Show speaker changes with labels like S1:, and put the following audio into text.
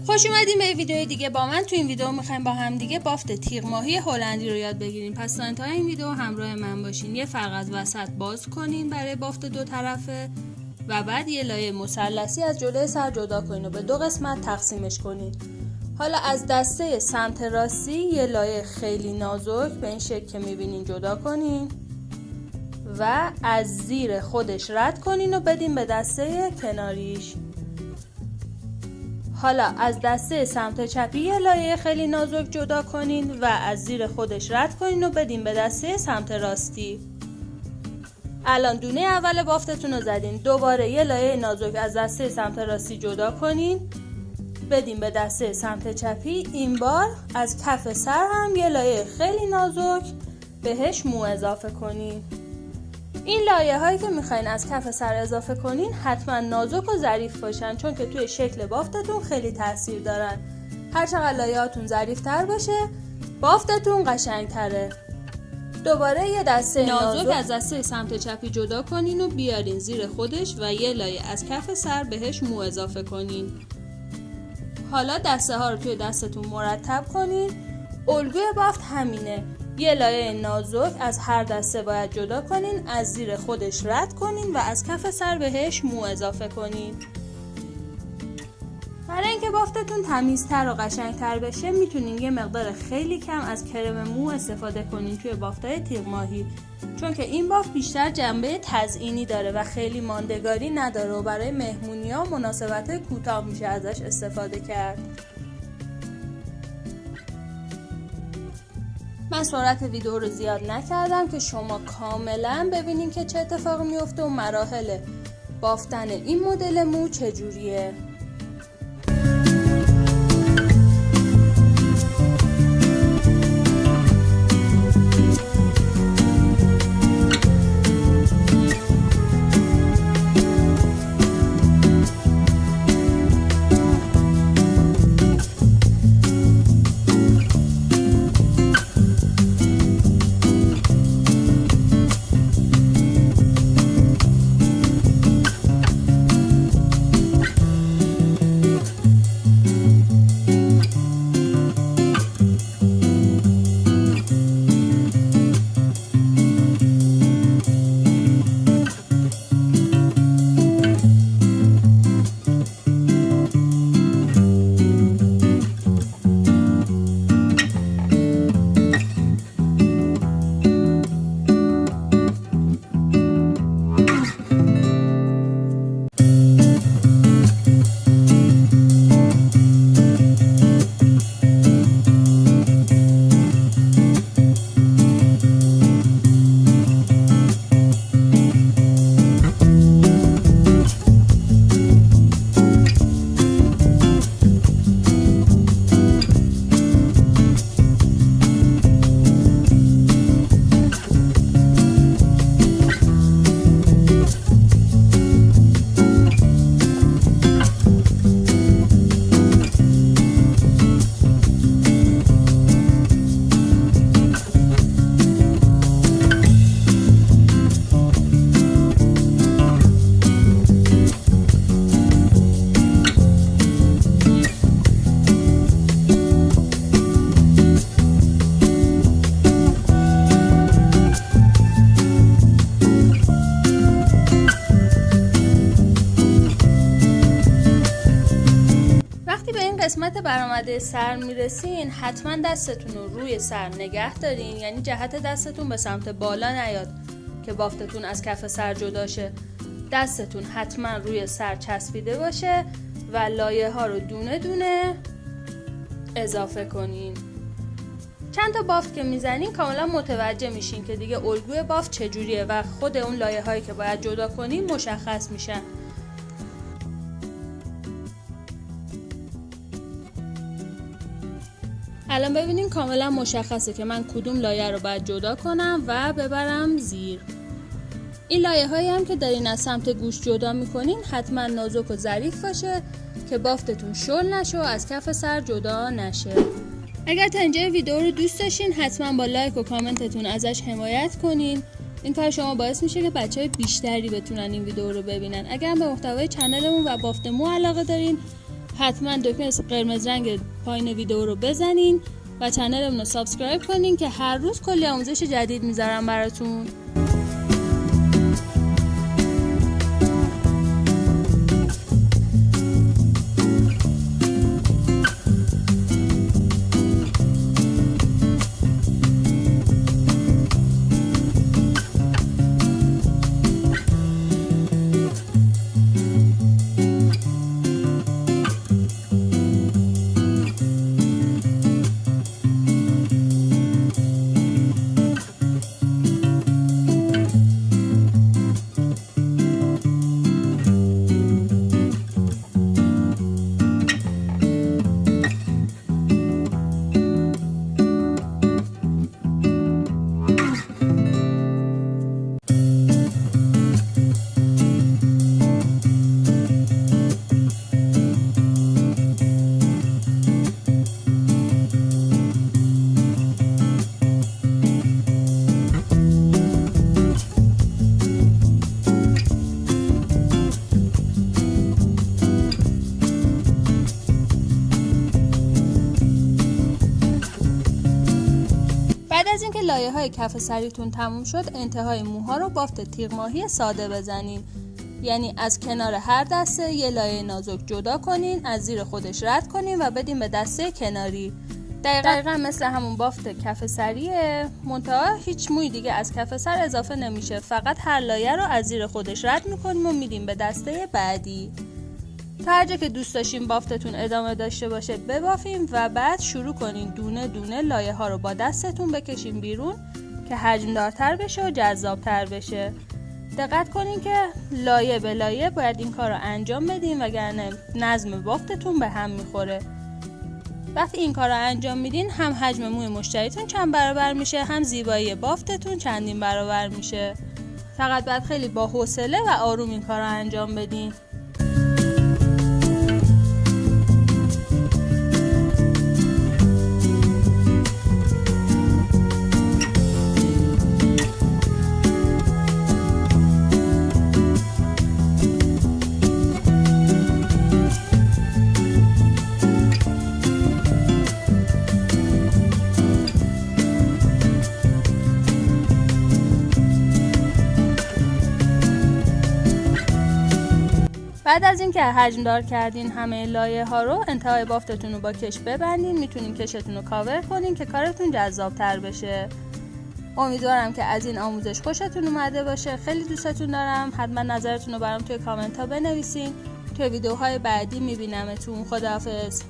S1: خوش اومدین به ویدیو دیگه با من. تو این ویدیو میخوایم با هم دیگه بافت تیغ ماهی هلندی رو یاد بگیریم. پس تا انتهای این ویدیو همراه من باشین. یه فرق از وسط باز کنین برای بافت دو طرفه و بعد یه لایه مثلثی از جلوی سر جدا کنین و به دو قسمت تقسیمش کنین. حالا از دسته سمت راستی یه لایه خیلی نازک به این شکل که میبینین جدا کنین و از زیر خودش رد کنین و بدین به دسته کناریش. حالا از دسته سمت چپی یه لایه خیلی نازک جدا کنین و از زیر خودش رد کنین و بدین به دسته سمت راستی. الان دونه اول بافتتون رو زدین. دوباره یه لایه نازک از دسته سمت راستی جدا کنین، بدین به دسته سمت چپی. این بار از کف سر هم یه لایه خیلی نازک بهش مو اضافه کنین. این لایه هایی که میخواین از کف سر اضافه کنین حتما نازک و ظریف باشن، چون که توی شکل بافتتون خیلی تاثیر دارن. هر چقدر لایه هاتون ظریف تر باشه بافتتون قشنگ تره. دوباره یه دسته نازک از دسته سمت چپی جدا کنین و بیارین زیر خودش و یه لایه از کف سر بهش مو اضافه کنین. حالا دسته ها رو توی دستتون مرتب کنین. الگوی بافت همینه. یه لایه نازک از هر دسته باید جدا کنین، از زیر خودش رد کنین و از کف سر بهش مو اضافه کنین. برای اینکه بافتتون تمیزتر و قشنگتر بشه میتونین یه مقدار خیلی کم از کرم مو استفاده کنین توی بافتای تیغ ماهی، چون که این بافت بیشتر جنبه تزئینی داره و خیلی ماندگاری نداره و برای مهمونی‌ها مناسبت کوتاه میشه ازش استفاده کرد. من سرعت ویدیو رو زیاد نکردم که شما کاملا ببینین که چه اتفاقی میفته و مراحل بافتن این مدل مو چجوریه. قسمت برآمده سر میرسین حتما دستتون رو روی سر نگه دارین، یعنی جهت دستتون به سمت بالا نیاد که بافتتون از کف سر جدا شه. دستتون حتما روی سر چسبیده باشه و لایه ها رو دونه دونه اضافه کنین. چند تا بافت که میزنین کاملا متوجه میشین که دیگه الگوی بافت چجوریه و خود اون لایه هایی که باید جدا کنین مشخص میشن. الان ببینین کاملا مشخصه که من کدوم لایه رو باید جدا کنم و ببرم زیر. این لایه هایی هم که دارین از سمت گوش جدا میکنین حتما نازک و ظریف باشه که بافتتون شل نشه و از کف سر جدا نشه. اگر تا اینجای ویدیو رو دوست داشتین حتما با لایک و کامنتتون ازش حمایت کنین. این کار شما باعث میشه که بچهای بیشتری بتونن این ویدیو رو ببینن. اگر به محتوای چنلمون و بافت مو علاقه دارین حتما دکمه قرمز رنگ پایین ویدیو رو بزنین و چنلمون رو سابسکرایب کنین که هر روز کلی آموزش جدید میذارم براتون. بعد از اینکه لایه‌های کف سریتون تموم شد، انتهای موها رو بافت تیغ ماهی ساده بزنین. یعنی از کنار هر دسته یه لایه نازک جدا کنین، از زیر خودش رد کنین و بدین به دسته کناری. دقیقاً مثل همون بافت کف سریه، منتها هیچ موی دیگه از کف سر اضافه نمیشه، فقط هر لایه رو از زیر خودش رد میکنیم و میدیم به دسته بعدی. تا هر جا که دوست داشتین بافتتون ادامه داشته باشه ببافیم و بعد شروع کنین دونه دونه لایه ها رو با دستتون بکشین بیرون که حجم دارتر بشه و جذابتر بشه. دقت کنین که لایه به لایه باید این کار رو انجام بدین وگرنه نظم بافتتون به هم میخوره. وقتی این کار رو انجام میدین هم حجم موی مشتریتون چند برابر میشه، هم زیبایی بافتتون چندین برابر میشه. فقط باید خیلی با حوصله و آروم این کار رو انجام بدین. بعد از اینکه حجم دار کردین همه لایه ها رو، انتهای بافتتون رو با کش ببندین. میتونین کشتون رو کاور کنین که کارتون جذاب تر بشه. امیدوارم که از این آموزش خوشتون اومده باشه. خیلی دوستتون دارم. حتما نظرتون رو برام توی کامنت ها بنویسین. توی ویدیوهای بعدی میبینمتون. خداحافظ.